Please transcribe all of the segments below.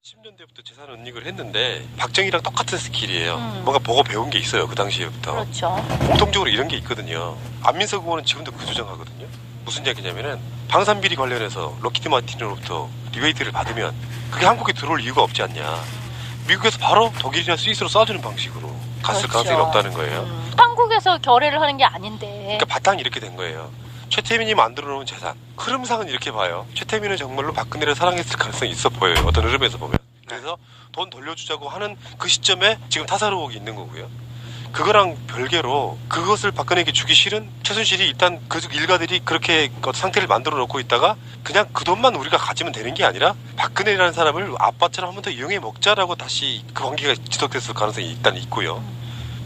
10년대부터 재산 은닉을 했는데 박정희랑 똑같은 스킬이에요. 뭔가 보고 배운 게 있어요. 그 당시에부터. 그렇죠. 공통적으로 이런 게 있거든요. 안민석 의원은 지금도 그 주장하거든요. 무슨 이야기냐면은 방산비리 관련해서 록히드 마틴으로부터 리베이트를 받으면 그게 한국에 들어올 이유가 없지 않냐. 미국에서 바로 독일이나 스위스로 쏴주는 방식으로 갔을 그렇죠. 가능성이 없다는 거예요. 한국에서 결의를 하는 게 아닌데. 그러니까 바탕이 이렇게 된 거예요. 최태민이 만들어 놓은 재산. 흐름상은 이렇게 봐요. 최태민은 정말로 박근혜를 사랑했을 가능성이 있어 보여요. 어떤 흐름에서 보면. 그래서 돈 돌려주자고 하는 그 시점에 지금 타사 의혹이 있는 거고요. 그거랑 별개로 그것을 박근혜에게 주기 싫은 최순실이 일단 그 일가들이 그렇게 상태를 만들어 놓고 있다가 그냥 그 돈만 우리가 가지면 되는 게 아니라 박근혜라는 사람을 아빠처럼 한 번 더 이용해 먹자라고 다시 그 관계가 지속됐을 가능성이 일단 있고요.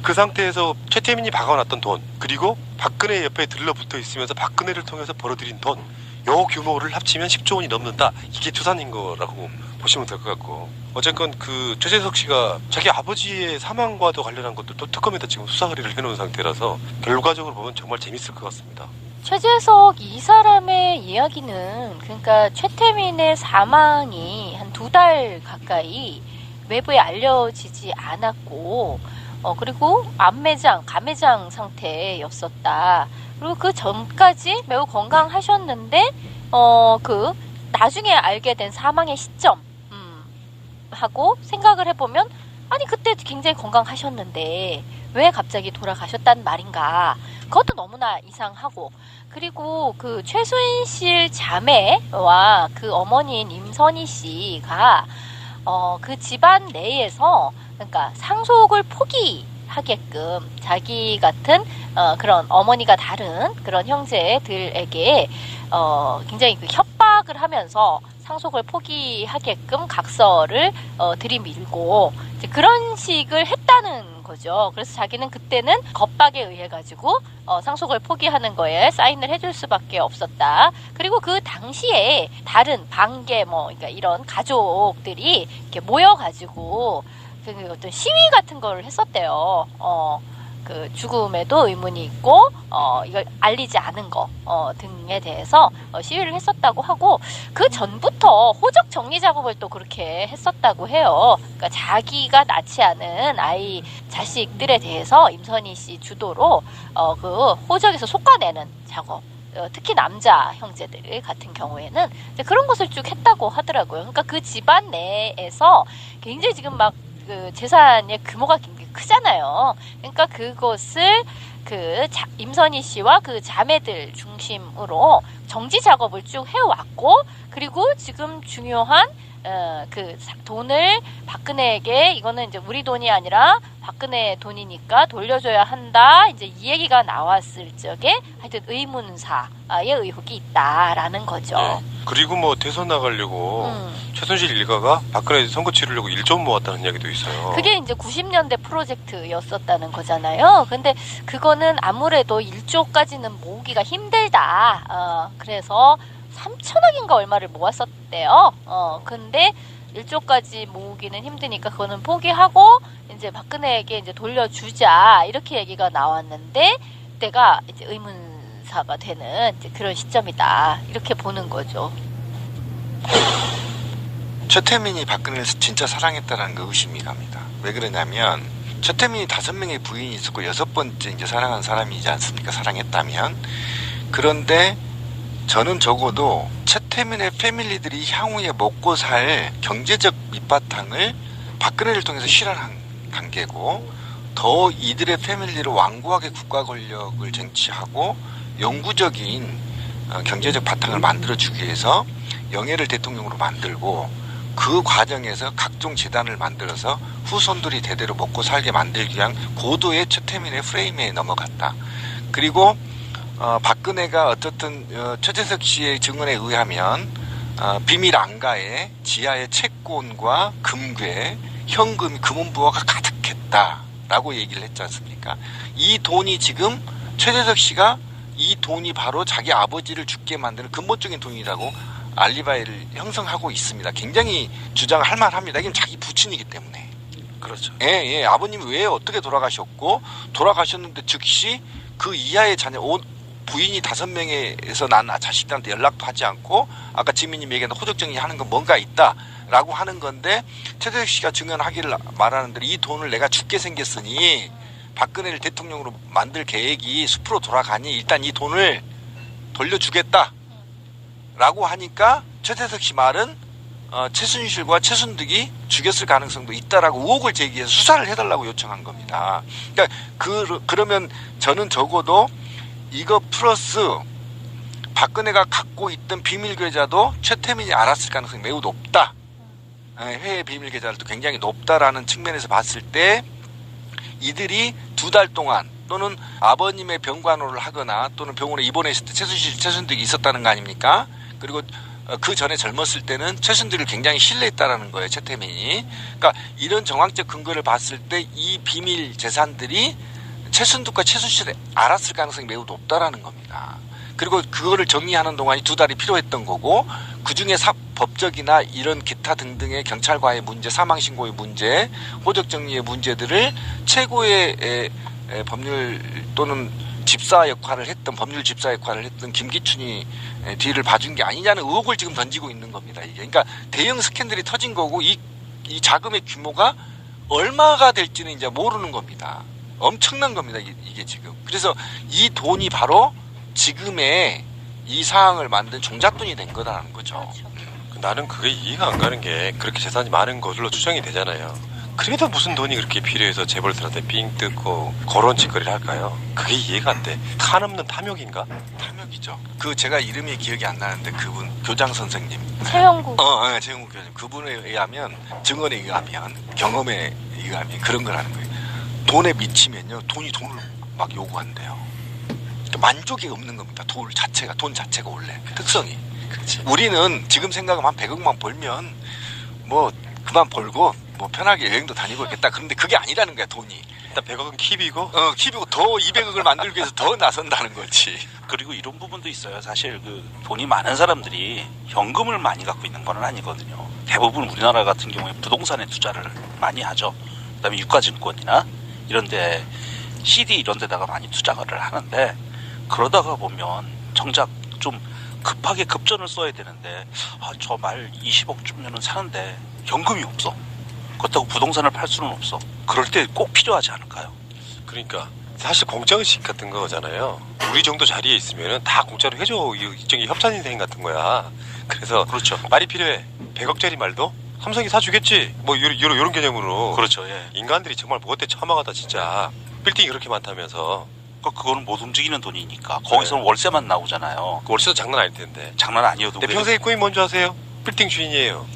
그 상태에서 최태민이 박아놨던 돈 그리고 박근혜 옆에 들러붙어 있으면서 박근혜를 통해서 벌어들인 돈 요 규모를 합치면 10조 원이 넘는다. 이게 추산인 거라고 보시면 될 것 같고 어쨌건 그 최재석 씨가 자기 아버지의 사망과도 관련한 것들도 특검에다 지금 수사 의뢰를 해놓은 상태라서 결과적으로 보면 정말 재밌을 것 같습니다. 최재석 이 사람의 이야기는 그러니까 최태민의 사망이 한 2달 가까이 외부에 알려지지 않았고 그리고 암매장, 가매장 상태였었다. 그리고 그 전까지 매우 건강하셨는데 그 나중에 알게 된 사망의 시점 하고 생각을 해보면 아니 그때 굉장히 건강하셨는데 왜 갑자기 돌아가셨단 말인가. 그것도 너무나 이상하고 그리고 그 최순실 자매와 그 어머니인 임선희 씨가 그 집안 내에서 그러니까 상속을 포기하게끔 자기 같은 그런 어머니가 다른 그런 형제들에게 굉장히 그 협박을 하면서 상속을 포기하게끔 각서를 들이밀고 이제 그런 식을 했다는 거죠. 그래서 자기는 그때는 겁박에 의해 가지고 상속을 포기하는 거에 사인을 해줄 수밖에 없었다. 그리고 그 당시에 다른 반계 그러니까 이런 가족들이 이렇게 모여가지고 그 어떤 시위 같은 거를 했었대요. 그 죽음에도 의문이 있고 이걸 알리지 않은 거 등에 대해서 시위를 했었다고 하고 그 전부터 호적 정리 작업을 또 그렇게 했었다고 해요. 그러니까 자기가 낳지 않은 아이 자식들에 대해서 임선희 씨 주도로 그 호적에서 속아내는 작업. 특히 남자 형제들 같은 경우에는 이제 그런 것을 쭉 했다고 하더라고요. 그러니까 그 집안 내에서 굉장히 지금 막 그 재산의 규모가 굉장히 크잖아요. 그러니까 그것을 임선희 씨와 그 자매들 중심으로 정지 작업을 쭉 해왔고 그리고 지금 중요한 그 돈을 박근혜에게 이거는 이제 우리 돈이 아니라 박근혜 돈이니까 돌려줘야 한다. 이제 이 얘기가 나왔을 적에 하여튼 의문사의 의혹이 있다라는 거죠. 네. 그리고 뭐 대선 나가려고 최순실 일가가 박근혜 선거 치르려고 1조 모았다는 이야기도 있어요. 그게 이제 90년대 프로젝트였었다는 거잖아요. 근데 그거는 아무래도 1조까지는 모으기가 힘들다. 그래서 3천억인가 얼마를 모았었대요. 근데 1조까지 모으기는 힘드니까 그거는 포기하고 이제 박근혜에게 이제 돌려주자 이렇게 얘기가 나왔는데 그때가 이제 의문사가 되는 이제 그런 시점이다 이렇게 보는 거죠. 최태민이 박근혜를 진짜 사랑했다라는 거 의심이 갑니다. 왜 그러냐면 최태민이 5명의 부인이 있었고 6번째 이제 사랑한 사람이지 않습니까? 사랑했다면. 그런데 저는 적어도 최태민의 패밀리들이 향후에 먹고 살 경제적 밑바탕을 박근혜를 통해서 실현한 관계고 더 이들의 패밀리를 완고하게 국가 권력을 쟁취하고 영구적인 경제적 바탕을 만들어주기 위해서 영예를 대통령으로 만들고 그 과정에서 각종 재단을 만들어서 후손들이 대대로 먹고 살게 만들기 위한 고도의 최태민의 프레임에 넘어갔다. 그리고 박근혜가 어쨌든 최재석 씨의 증언에 의하면 비밀 안가에 지하의 채권과 금괴, 현금, 금은부화가 가득했다라고 얘기를 했지 않습니까? 이 돈이 지금 최재석 씨가 이 돈이 바로 자기 아버지를 죽게 만드는 근본적인 돈이라고 알리바이를 형성하고 있습니다. 굉장히 주장할 만합니다. 이건 자기 부친이기 때문에. 그렇죠. 예, 아버님이 왜 어떻게 돌아가셨고 돌아가셨는데 즉시 그 이하의 자녀 부인이 5명에서 난 자식들한테 연락도 하지 않고 아까 지민님 얘기한 호적정리하는 건 뭔가 있다라고 하는 건데 최재석 씨가 증언하기를 말하는 대로 이 돈을 내가 죽게 생겼으니 박근혜를 대통령으로 만들 계획이 숲으로 돌아가니 일단 이 돈을 돌려주겠다라고 하니까 최재석 씨 말은 최순실과 최순득이 죽였을 가능성도 있다라고 의혹을 제기해서 수사를 해달라고 요청한 겁니다. 그러니까 그러면 저는 적어도 이거 플러스 박근혜가 갖고 있던 비밀 계좌도 최태민이 알았을 가능성이 매우 높다. 해외 비밀 계좌도 굉장히 높다라는 측면에서 봤을 때 이들이 2달 동안 또는 아버님의 병간호를 하거나 또는 병원에 입원했을 때 최순실, 최순득이 있었다는 거 아닙니까? 그리고 그 전에 젊었을 때는 최순득을 굉장히 신뢰했다라는 거예요, 최태민이. 그러니까 이런 정황적 근거를 봤을 때 이 비밀 재산들이 최순득과 최순실이 알았을 가능성이 매우 높다라는 겁니다. 그리고 그거를 정리하는 동안이 2달이 필요했던 거고 그중에 법적이나 이런 기타 등등의 경찰과의 문제, 사망신고의 문제, 호적정리의 문제들을 최고의 법률 또는 집사 역할을 했던 법률 집사 역할을 했던 김기춘이 뒤를 봐준 게 아니냐는 의혹을 지금 던지고 있는 겁니다. 이게 그러니까 대형 스캔들이 터진 거고 이 자금의 규모가 얼마가 될지는 이제 모르는 겁니다. 엄청난 겁니다. 이게 지금. 그래서 이 돈이 바로 지금의 이 상황을 만든 종잣돈이 된 거라는 거죠. 그렇죠. 나는 그게 이해가 안 가는 게 그렇게 재산이 많은 것으로 추정이 되잖아요. 그래도 무슨 돈이 그렇게 필요해서 재벌들한테 빙 뜯고 그런 짓거리를 할까요? 그게 이해가 안 돼. 한없는 탐욕인가? 탐욕이죠. 그 제가 이름이 기억이 안 나는데 그분 교장 선생님. 최영구. 최영구 교장. 그분에 의하면 증언에 의하면 경험에 의하면 그런 거라는 거예요. 돈에 미치면요 돈을 막 요구한대요. 그러니까 만족이 없는 겁니다. 돈 자체가 원래 특성이. 그렇지. 우리는 지금 생각하면 한 100억만 벌면 뭐 그만 벌고 뭐 편하게 여행도 다니고 있겠다. 그런데 그게 아니라는 거야 돈이. 일단 100억은 킵이고 킵이고 더 200억을 만들기 위해서 더 나선다는 거지. 그리고 이런 부분도 있어요. 사실 그 돈이 많은 사람들이 현금을 많이 갖고 있는 건 아니거든요. 대부분 우리나라 같은 경우에 부동산에 투자를 많이 하죠. 그다음에 유가증권이나 이런데 CD 이런 데다가 많이 투자를 하는데 그러다가 보면 정작 좀 급하게 급전을 써야 되는데 저 말 20억 주면은 사는데 현금이 없어. 그렇다고 부동산을 팔 수는 없어. 그럴 때 꼭 필요하지 않을까요? 그러니까 사실 공짜의식 같은 거잖아요. 우리 정도 자리에 있으면 다 공짜로 해줘. 일종의 협찬인생 같은 거야. 그래서 그렇죠. 말이 필요해. 100억짜리 말도 삼성이 사주겠지. 뭐 요런 개념으로. 그렇죠. 예. 인간들이 정말 무엇대 처망하다 진짜. 빌딩이 그렇게 많다면서. 그거는 못 움직이는 돈이니까 거기서는 월세만 나오잖아요. 그 월세도 장난 아닐 텐데. 장난 아니어도 내 평생의 꿈이 뭔지 아세요? 빌딩 주인이에요.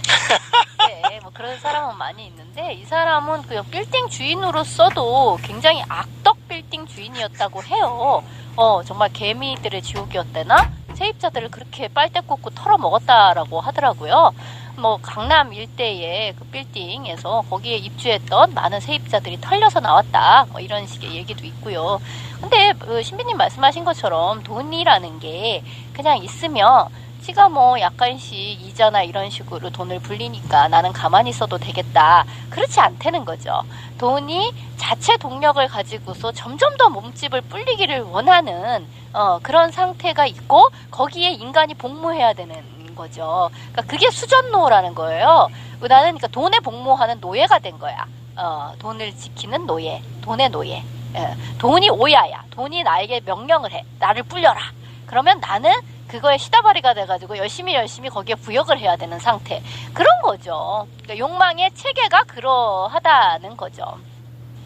네, 뭐 그런 사람은 많이 있는데 이 사람은 그 빌딩 주인으로서도 굉장히 악덕 빌딩 주인이었다고 해요. 정말 개미들의 지옥이었대나 세입자들을 그렇게 빨대 꽂고 털어먹었다라고 하더라고요. 뭐 강남 일대의 그 빌딩에서 거기에 입주했던 많은 세입자들이 털려서 나왔다. 뭐 이런 식의 얘기도 있고요. 근데 신비님 말씀하신 것처럼 돈이라는 게 그냥 있으면 지가 뭐 약간씩 이자나 이런 식으로 돈을 불리니까 나는 가만히 있어도 되겠다. 그렇지 않다는 거죠. 돈이 자체 동력을 가지고서 점점 더 몸집을 불리기를 원하는 그런 상태가 있고 거기에 인간이 복무해야 되는 거죠. 그러니까 그게 수전노라는 거예요. 나는 그러니까 돈에 복무하는 노예가 된 거야. 돈을 지키는 노예, 돈의 노예. 돈이 오야야. 돈이 나에게 명령을 해. 나를 불려라. 그러면 나는 그거에 시다바리가 돼가지고 열심히 거기에 부역을 해야 되는 상태. 그런 거죠. 그러니까 욕망의 체계가 그러하다는 거죠.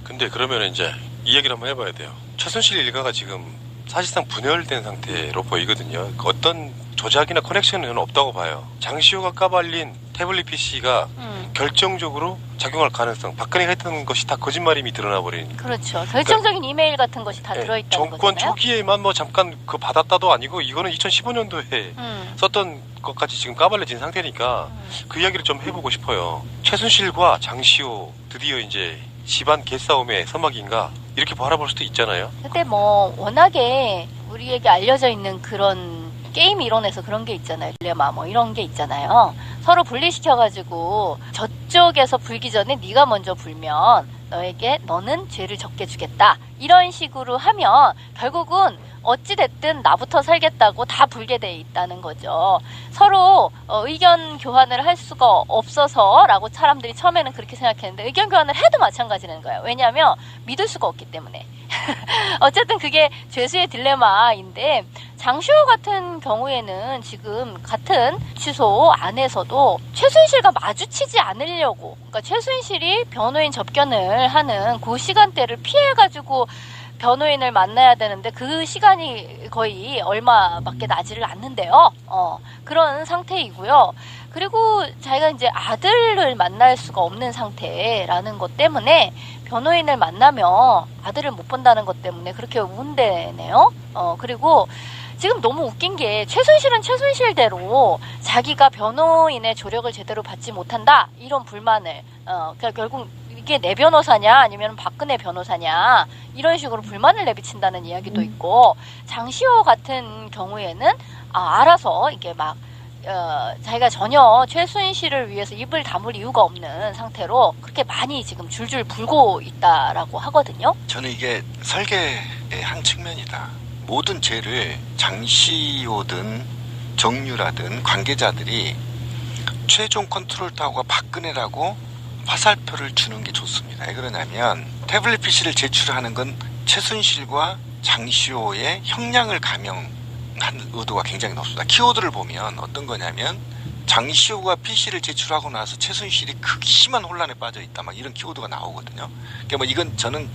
근데 그러면 이제 이 얘기를 한번 해봐야 돼요. 최순실 일가가 지금 사실상 분열된 상태로 보이거든요. 어떤 조작이나 커넥션은 없다고 봐요. 장시호가 까발린 태블릿 PC가 결정적으로 작용할 가능성, 박근혜가 했던 것이 다 거짓말임이 드러나 버린. 그렇죠. 결정적인 이메일 같은 것이 다 들어있다는 정권 거잖아요. 초기에만 뭐 잠깐 그 받았다도 아니고 이거는 2015년도에 썼던 것까지 지금 까발려진 상태니까 그 이야기를 좀 해보고 싶어요. 최순실과 장시호 드디어 이제 집안 개싸움의 서막인가 이렇게 바라볼 수도 있잖아요. 근데 뭐 워낙에 우리에게 알려져 있는 그런 게임 이론에서 그런 게 있잖아요. 딜레마 뭐 이런 게 있잖아요. 서로 분리시켜가지고 저쪽에서 불기 전에 네가 먼저 불면 너는 죄를 적게 주겠다. 이런 식으로 하면 결국은 어찌됐든 나부터 살겠다고 다 불게 돼 있다는 거죠. 서로 의견 교환을 할 수가 없어서라고 사람들이 처음에는 그렇게 생각했는데 의견 교환을 해도 마찬가지라는 거예요. 왜냐하면 믿을 수가 없기 때문에. 어쨌든 그게 죄수의 딜레마인데 장시호 같은 경우에는 지금 같은 취소 안에서도 최순실과 마주치지 않으려고, 그러니까 최순실이 변호인 접견을 하는 그 시간대를 피해가지고 변호인을 만나야 되는데 그 시간이 거의 얼마밖에 나지를 않는데요. 그런 상태이고요. 그리고 자기가 이제 아들을 만날 수가 없는 상태라는 것 때문에 변호인을 만나면 아들을 못 본다는 것 때문에 그렇게 운대네요. 그리고 지금 너무 웃긴 게 최순실은 최순실대로 자기가 변호인의 조력을 제대로 받지 못한다 이런 불만을 그러니까 결국 이게 내 변호사냐 아니면 박근혜 변호사냐 이런 식으로 불만을 내비친다는 이야기도 있고 장시호 같은 경우에는 알아서 이게 막 자기가 전혀 최순실을 위해서 입을 다물 이유가 없는 상태로 그렇게 많이 지금 줄줄 불고 있다라고 하거든요. 저는 이게 설계의 한 측면이다. 모든 죄를 장시호든 정유라든 관계자들이 최종 컨트롤 타워가 박근혜라고 화살표를 주는 게 좋습니다. 왜 그러냐면 태블릿 PC를 제출하는 건 최순실과 장시호의 형량을 감형한 의도가 굉장히 높습니다. 키워드를 보면 어떤 거냐면 장시호가 PC를 제출하고 나서 최순실이 극심한 혼란에 빠져 있다 막 이런 키워드가 나오거든요. 그러니까 뭐 이건 저는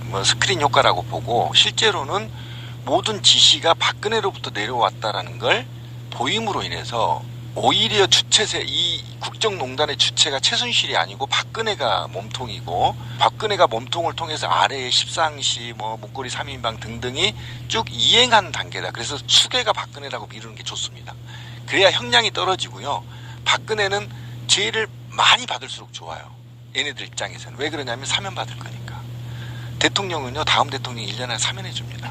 뭐 스크린 효과라고 보고 실제로는 모든 지시가 박근혜로부터 내려왔다라는 걸 보임으로 인해서 오히려 주체세, 이 국정농단의 주체가 최순실이 아니고 박근혜가 몸통이고 박근혜가 몸통을 통해서 아래에 십상시, 뭐 목걸이 3인방 등등이 쭉 이행하는 단계다. 그래서 수괴가 박근혜라고 미루는 게 좋습니다. 그래야 형량이 떨어지고요. 박근혜는 죄를 많이 받을수록 좋아요. 얘네들 입장에서는. 왜 그러냐면 사면 받을 거니까. 대통령은요, 다음 대통령이 1년에 사면해 줍니다.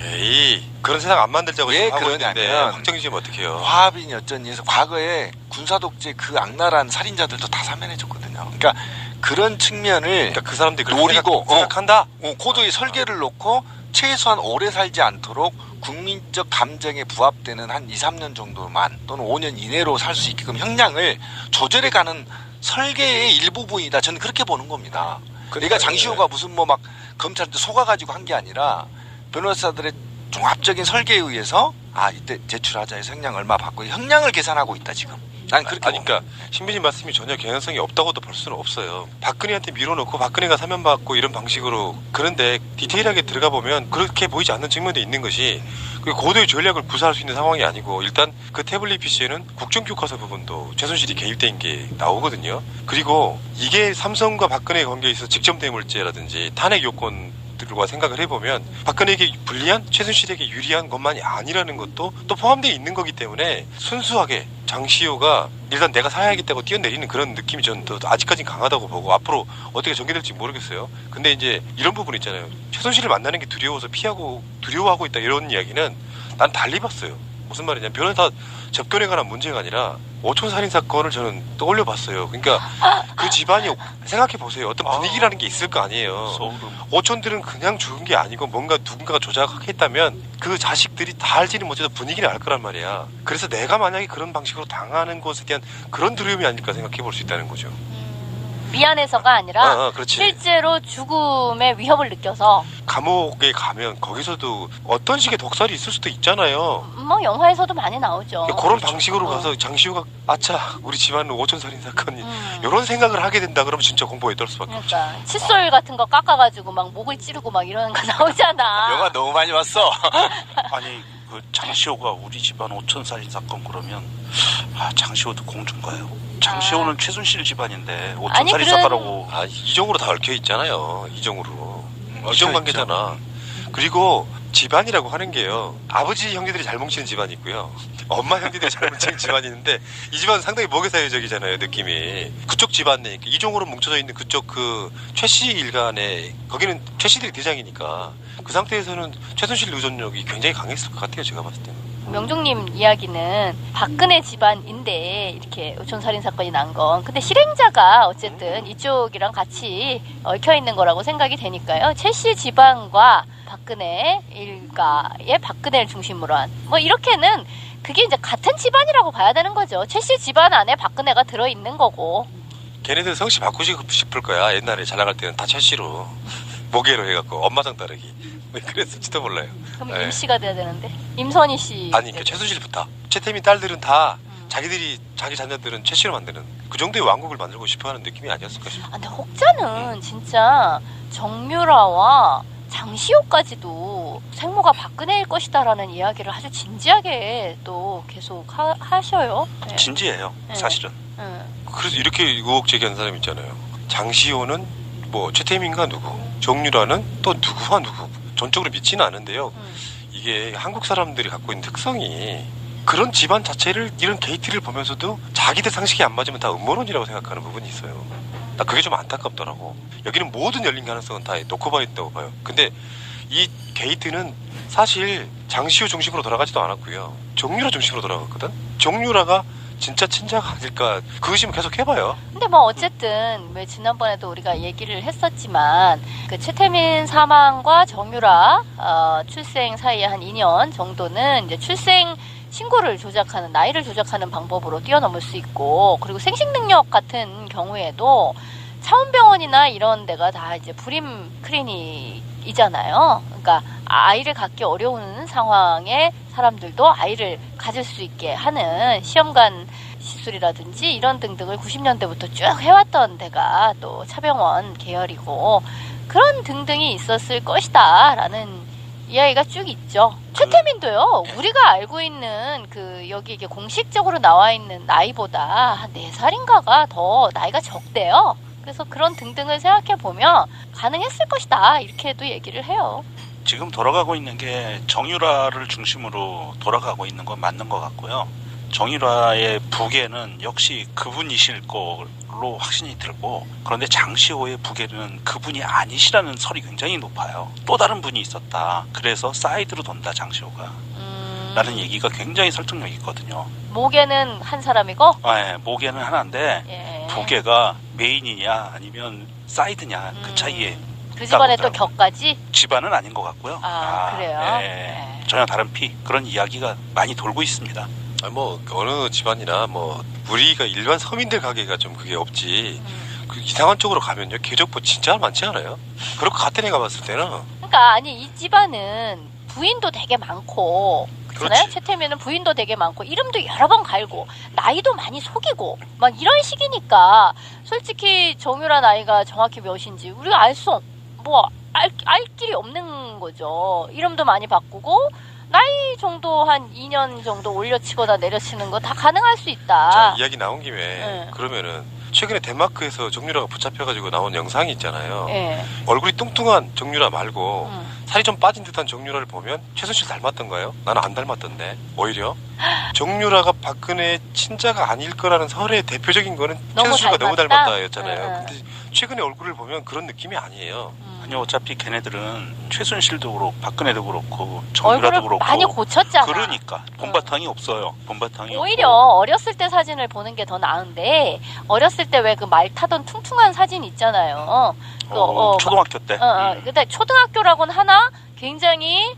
에이, 그런 세상 안 만들자고 왜 하고 있는데 그러냐면 확정지면 어떡해요. 화합이니 어쩌니 해서 과거에 군사독재 그 악랄한 살인자들도 다 사면해 줬거든요. 그러니까 그런 측면을 그러니까 그 사람들이 그렇게 노리고 생각한다. 고도의 설계를 놓고 최소한 오래 살지 않도록 국민적 감정에 부합되는 한 2, 3년 정도만 또는 5년 이내로 살 수 있게끔 형량을 조절해가는 설계의 일부분이다. 저는 그렇게 보는 겁니다. 그러니까 장시호가 무슨 뭐 막 검찰한테 속아가지고 한 게 아니라 변호사들의 종합적인 설계에 의해서 이때 제출하자 해서 형량 얼마 받고 형량을 계산하고 있다 지금. 난 그렇게 그러니까 신빈님 말씀이 전혀 개연성이 없다고도 볼 수는 없어요. 박근혜한테 밀어놓고 박근혜가 사면받고 이런 방식으로. 그런데 디테일하게 들어가 보면 그렇게 보이지 않는 측면도 있는 것이 고도의 전략을 구사할 수 있는 상황이 아니고 일단 그 태블릿 PC에는 국정교과서 부분도 최순실이 개입된 게 나오거든요. 그리고 이게 삼성과 박근혜의 관계에 있어서 직접대물죄라든지 탄핵 요건 들과 생각을 해보면 박근혜에게 불리한 최순실에게 유리한 것만이 아니라는 것도 또 포함되어 있는 거기 때문에 순수하게 장시호가 일단 내가 살아야겠다고 뛰어내리는 그런 느낌이 저는 또 아직까지는 강하다고 보고 앞으로 어떻게 전개될지 모르겠어요. 근데 이제 이런 부분 있잖아요. 최순실을 만나는 게 두려워서 두려워하고 있다 이런 이야기는 난 달리 봤어요. 무슨 말이냐, 변호사 접견에 관한 문제가 아니라 오촌 살인 사건을 저는 떠올려 봤어요. 그러니까 그 집안이 생각해 보세요. 어떤 분위기라는 게 있을 거 아니에요. 오촌들은 그냥 죽은 게 아니고 뭔가 누군가가 조작했다면 그 자식들이 다 알지는 못해도 분위기는 알 거란 말이야. 그래서 내가 만약에 그런 방식으로 당하는 것에 대한 그런 두려움이 아닐까 생각해 볼 수 있다는 거죠. 미안해서가 아니라 그렇지. 실제로 죽음의 위협을 느껴서. 감옥에 가면 거기서도 어떤 식의 독살이 있을 수도 있잖아요. 뭐 영화에서도 많이 나오죠. 그런 방식으로 가서 장시호가 아차 우리 집안은 오촌 살인 사건이 이런 생각을 하게 된다 그러면 진짜 공포에 떨 수밖에 없죠. 그러니까 칫솔 같은 거 깎아가지고 막 목을 찌르고 막 이러는 거 나오잖아. 영화 너무 많이 봤어. 아니 그 장시호가 우리 집안 오촌 살인 사건 그러면 장시호도 공주인가요? 장시호는 최순실 집안인데 오촌 살인 사건하고 이종으로 다 얽혀 있잖아요. 이종으로. 이종 관계잖아. 그리고 집안이라고 하는 게요. 아버지 형제들이 잘 뭉치는 집안이 있고요. 엄마 형제들이 잘 뭉치는 집안이 있는데 이 집안은 상당히 모계사회적이잖아요. 느낌이. 그쪽 집안 내 이종으로 뭉쳐져 있는 그쪽 그 최씨 일간에 거기는 최씨들이 대장이니까 그 상태에서는 최순실 의존력이 굉장히 강했을 것 같아요. 제가 봤을 때는. 명종님 이야기는 박근혜 집안인데 이렇게 우촌살인 사건이 난 건. 근데 실행자가 어쨌든 이쪽이랑 같이 얽혀 있는 거라고 생각이 되니까요. 최씨 집안과 박근혜 일가의 박근혜를 중심으로 한 뭐 이렇게는 그게 이제 같은 집안이라고 봐야 되는 거죠. 최씨 집안 안에 박근혜가 들어있는 거고. 걔네들 성씨 바꾸시고 싶을 거야. 옛날에 잘 나갈 때는 다 최씨로 모계로 해갖고 엄마상 따르기. 왜 그랬을지도 몰라요. 그럼 네. 임씨가 돼야 되는데 임선희 씨. 아니 그 최순실부터 최태민 딸들은 다 자기들이 자기 자녀들은 최씨로 만드는 그 정도의 왕국을 만들고 싶어하는 느낌이 아니었을까 싶어요. 근데 혹자는 진짜 정유라와 장시호까지도 생모가 박근혜일 것이다라는 이야기를 아주 진지하게 또 계속 하셔요. 네. 진지해요. 네. 사실은. 그래서 이렇게 의혹 제기한 사람 있잖아요. 장시호는 뭐 최태민과 누구, 정유라는 또 누구와 누구. 전적으로 믿지는 않은데요. 이게 한국 사람들이 갖고 있는 특성이 그런 집안 자체를 이런 게이트를 보면서도 자기들 상식이 안 맞으면 다 음모론이라고 생각하는 부분이 있어요. 나 그게 좀 안타깝더라고. 여기는 모든 열린 가능성은 다 놓고 봐 있다고 봐요. 근데 이 게이트는 사실 장시호 중심으로 돌아가지도 않았고요. 정유라 중심으로 돌아갔거든. 정유라가 진짜 친자가 아닐까 그 의심을 계속 해봐요. 근데 뭐 어쨌든 왜 지난번에도 우리가 얘기를 했었지만 그 최태민 사망과 정유라 출생 사이에 한 2년 정도는 이제 출생 신고를 조작하는 나이를 조작하는 방법으로 뛰어넘을 수 있고 그리고 생식 능력 같은 경우에도 차원병원이나 이런 데가 다 이제 불임 클리닉이잖아요. 그러니까 아이를 갖기 어려운 상황에 사람들도 아이를 가질 수 있게 하는 시험관 시술이라든지 이런 등등을 90년대부터 쭉 해왔던 데가 또 차병원 계열이고 그런 등등이 있었을 것이다라는 이야기가 쭉 있죠. 최태민도요. 우리가 알고 있는 그 여기 이게 공식적으로 나와 있는 나이보다 한 4살인가가 더 나이가 적대요. 그래서 그런 등등을 생각해 보면 가능했을 것이다. 이렇게도 얘기를 해요. 지금 돌아가고 있는 게 정유라를 중심으로 돌아가고 있는 건 맞는 것 같고요. 정유라의 부계는 역시 그분이실 걸로 확신이 들고 그런데 장시호의 부계는 그분이 아니시라는 설이 굉장히 높아요. 또 다른 분이 있었다. 그래서 사이드로 돈다 장시호가 라는 얘기가 굉장히 설득력 있거든요. 모계는 한 사람이고 네, 모계는 하나인데 예. 부계가 메인이냐 아니면 사이드냐 그 차이에 그 집안에 또 있다고 격까지? 집안은 아닌 것 같고요. 그래요? 네, 네. 전혀 다른 피 그런 이야기가 많이 돌고 있습니다. 뭐 어느 집안이나 뭐 우리가 일반 서민들 가게가 좀 그게 없지. 그 이상한 쪽으로 가면요 궤적보 진짜 많지 않아요? 그렇고 같은 애가 봤을 때는 그러니까 아니 이 집안은 부인도 되게 많고 그렇잖아요. 그렇지. 최태민은 부인도 되게 많고 이름도 여러 번 갈고 나이도 많이 속이고 막 이런 식이니까 솔직히 정유라 나이가 정확히 몇인지 우리가 알 길이 없는 거죠. 이름도 많이 바꾸고 나이 정도 한 2년 정도 올려치거나 내려치는 거 다 가능할 수 있다. 자, 이야기 나온 김에 네. 그러면은 최근에 덴마크에서 정유라가 붙잡혀가지고 나온 영상이 있잖아요. 예. 얼굴이 뚱뚱한 정유라 말고 살이 좀 빠진 듯한 정유라를 보면 최순실 닮았던가요? 나는 안 닮았던데 오히려 정유라가 박근혜 친자가 아닐 거라는 설의 대표적인 거는 너무 최순실과 너무 닮았다? 닮았다였잖아요. 근데 최근에 얼굴을 보면 그런 느낌이 아니에요. 아니 어차피 걔네들은 최순실도 그렇고 박근혜도 그렇고 얼굴을 정유라도 그렇고 많이 고쳤잖아. 그러니까 본바탕이 없어요. 본바탕이 오히려 없고. 어렸을 때 사진을 보는 게 더 나은데 어렸을 때 왜 그 말 타던 퉁퉁한 사진 있잖아요. 초등학교 때. 근데 초등학교라고는 하나 굉장히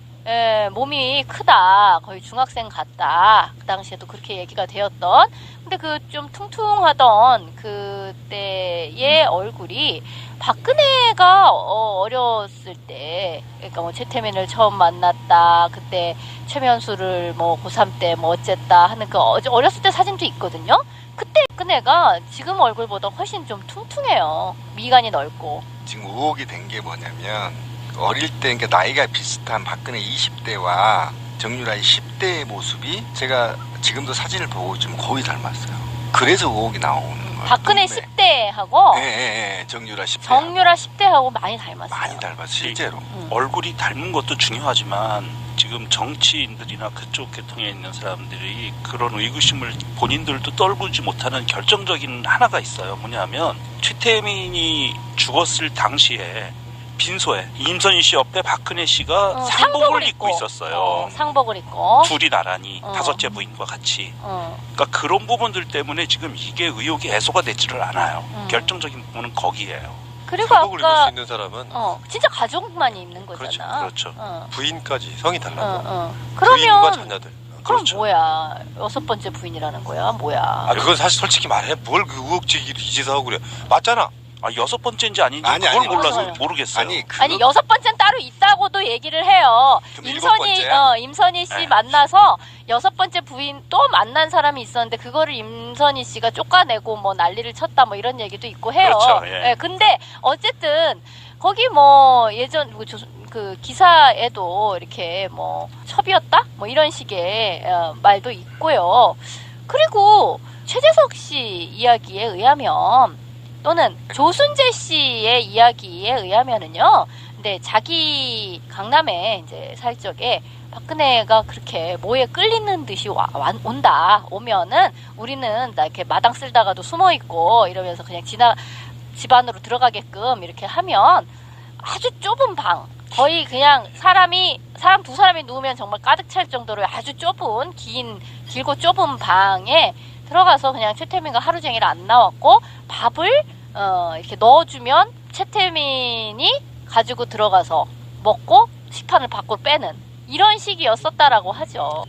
몸이 크다. 거의 중학생 같다. 그 당시에도 그렇게 얘기가 되었던. 근데 그 좀 퉁퉁하던 그때의 얼굴이 박근혜가 어렸을 때, 그러니까 뭐 최태민을 처음 만났다. 그때 최면수를 뭐 고3 때 뭐 어쨌다 하는 그 어렸을 때 사진도 있거든요. 그때 박근혜가 지금 얼굴보다 훨씬 좀 퉁퉁해요. 미간이 넓고. 지금 의혹이 된 게 뭐냐면 어릴 때 그러니까 나이가 비슷한 박근혜 20대와 정유라의 10대의 모습이 제가 지금도 사진을 보고 있지만 거의 닮았어요. 그래서 의혹이 나오는 거예요. 박근혜 네. 10대하고 정유라 10대. 정유라 10대하고 많이 닮았어요. 많이 닮았어요. 실제로. 얼굴이 닮은 것도 중요하지만 지금 정치인들이나 그쪽 계통에 있는 사람들이 그런 의구심을 본인들도 떨구지 못하는 결정적인 하나가 있어요. 뭐냐면 최태민이 죽었을 당시에 빈소에 임선희 씨 옆에 박근혜 씨가 상복을 입고 있었어요. 상복을 입고 둘이 나란히 다섯째 부인과 같이. 어. 그러니까 그런 부분들 때문에 지금 이게 의혹이 해소가 되지를 않아요. 결정적인 부분은 거기에요. 그리고 상복을 입을 수 아까 있는 사람은 진짜 가족만이 입는 거잖아. 그렇죠. 부인까지 성이 달라고. 부인과 그러면 자녀들. 그럼 그렇죠. 뭐야? 6번째 부인이라는 거야? 뭐야? 아, 그건 사실 솔직히 말해 뭘 그 의혹제기를 이제서 하고 그래. 맞잖아. 아, 6번째인지 아닌지 아니, 그걸 아니, 몰라서 맞아요. 모르겠어요. 아니, 아니 6번째는 따로 있다고도 얘기를 해요. 그럼 임선희 씨 네. 만나서 6번째 부인 또 만난 사람이 있었는데 그거를 임선희 씨가 쫓아내고 뭐 난리를 쳤다 뭐 이런 얘기도 있고 해요. 그렇죠, 예. 예, 근데 어쨌든 거기 뭐 예전 그 기사에도 이렇게 뭐 첩이었다 뭐 이런 식의 말도 있고요. 그리고 최재석 씨 이야기에 의하면 또는 조순재 씨의 이야기에 의하면은요. 근데 자기 강남에 이제 살 적에 박근혜가 그렇게 뭐에 끌리는 듯이 오면은 우리는 나 이렇게 마당 쓸다가도 숨어 있고 이러면서 그냥 집 안으로 들어가게끔 이렇게 하면 아주 좁은 방, 거의 그냥 사람 두 사람이 누우면 정말 가득 찰 정도로 아주 좁은 길고 좁은 방에 들어가서 그냥 최태민과 하루 종일 안 나왔고 밥을 이렇게 넣어주면 최태민이 가지고 들어가서 먹고 식판을 밖으로 빼는 이런 식이었었다라고 하죠.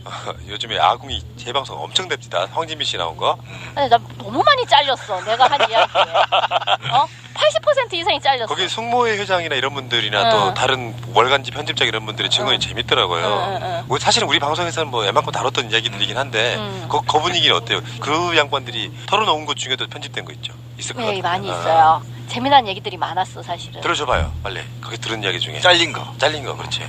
요즘에 아궁이 재방송 엄청 됩니다. 황진미 씨 나온 거. 근데 나 너무 많이 잘렸어. 내가 한 이야기에. 80% 이상이 잘렸어. 거기 숙모회 회장이나 이런 분들이나 또 다른 월간지 편집자 이런 분들의 증언이 재밌더라고요. 뭐 사실은 우리 방송에서는 뭐 웬만큼 다뤘던 이야기들이긴 한데 그 분위기는 어때요? 그 양반들이 털어놓은 것 중에도 편집된 거 있죠? 있을 것 같아요. 많이 있어요. 재미난 얘기들이 많았어 사실은. 들어줘봐요 빨리. 거기 들은 이야기 중에 잘린 거. 그렇지.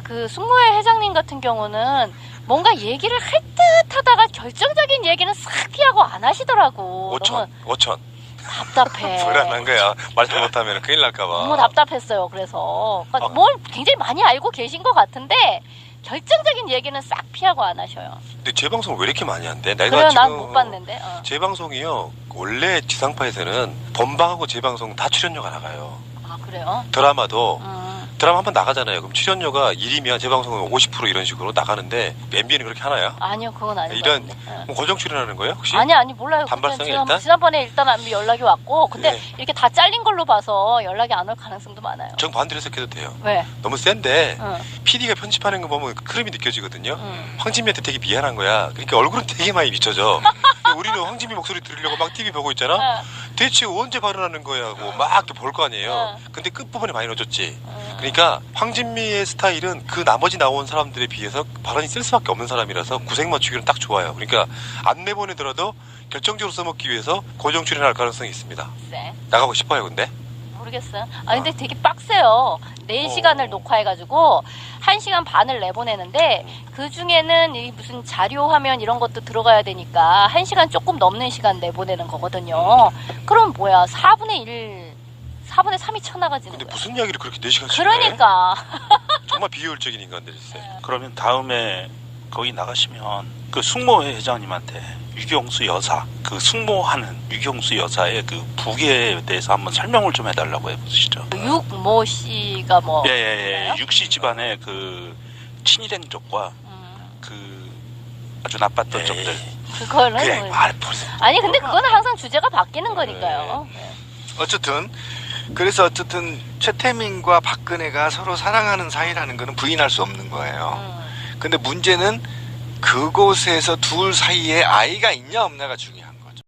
그 숙모회 회장님 같은 경우는 뭔가 얘기를 할 듯 하다가 결정적인 얘기는 싹 피하고 안 하시더라고. 5천 답답해. 불안한 거야. 말 잘못하면 큰일 날까봐. 너무 답답했어요. 그래서 그러니까 뭘 굉장히 많이 알고 계신 것 같은데 결정적인 얘기는 싹 피하고 안 하셔요. 근데 재방송을 왜 이렇게 많이 한대? 내가 그래요, 지금 난 못 봤는데. 재방송이요. 원래 지상파에서는 본방하고 재방송 다 출연료가 나가요. 아 그래요? 드라마도 드라마 한 번 나가잖아요. 그럼 출연료가 1이면 재방송은 50% 이런 식으로 나가는데 MBN은 그렇게 하나요? 아니요, 그건 아니고. 이런 뭐 고정 출연하는 거예요 혹시? 아니 몰라요. 단발성이 그때 일단? 지난번에 일단 연락이 왔고, 근데 네. 이렇게 다 잘린 걸로 봐서 연락이 안 올 가능성도 많아요. 정 반대로 해석해도 돼요. 왜? 너무 센데 응. PD가 편집하는 거 보면 그 흐름이 느껴지거든요. 황진미한테 되게 미안한 거야. 그러니까 얼굴은 되게 많이 비춰져. 우리는 황진미 목소리 들으려고 막 TV 보고 있잖아. 대체 언제 발언하는 거야 하고 막 이렇게 볼 거 아니에요. 근데 끝부분에 많이 넣어줬지. 그러니까 황진미의 스타일은 그 나머지 나온 사람들에 비해서 발언이 쓸 수밖에 없는 사람이라서 구색 맞추기는 딱 좋아요. 그러니까 안 내보내더라도 결정적으로 써먹기 위해서 고정 출연할 가능성이 있습니다. 네. 나가고 싶어요 근데? 모르겠어요. 근데 되게 빡세요. 4시간을 녹화해가지고 1시간 반을 내보내는데 그 중에는 이 무슨 자료 화면 이런 것도 들어가야 되니까 1시간 조금 넘는 시간 내보내는 거거든요. 그럼 뭐야? 4분의 3이 쳐나가지는 근데 거야. 무슨 이야기를 그렇게 4시간씩 그러니까. 정말 비효율적인 인간들이세요. 그러면 다음에 거기 나가시면 그 숙모회 회장님한테 유경수 여사, 그 숙모하는 유경수 여사의 그 부계에 대해서 한번 설명을 좀 해달라고 해보시죠. 육모 씨가 뭐. 예. 육씨 집안의 그 친일 행적과 그 아주 나빴던 점들. 그거는. 그래 말 벌써. 아니, 근데 그거는 항상 주제가 바뀌는 거니까요. 어쨌든 최태민과 박근혜가 서로 사랑하는 사이라는 거는 부인할 수 없는 거예요. 근데 문제는 그곳에서 둘 사이에 아이가 있냐 없냐가 중요한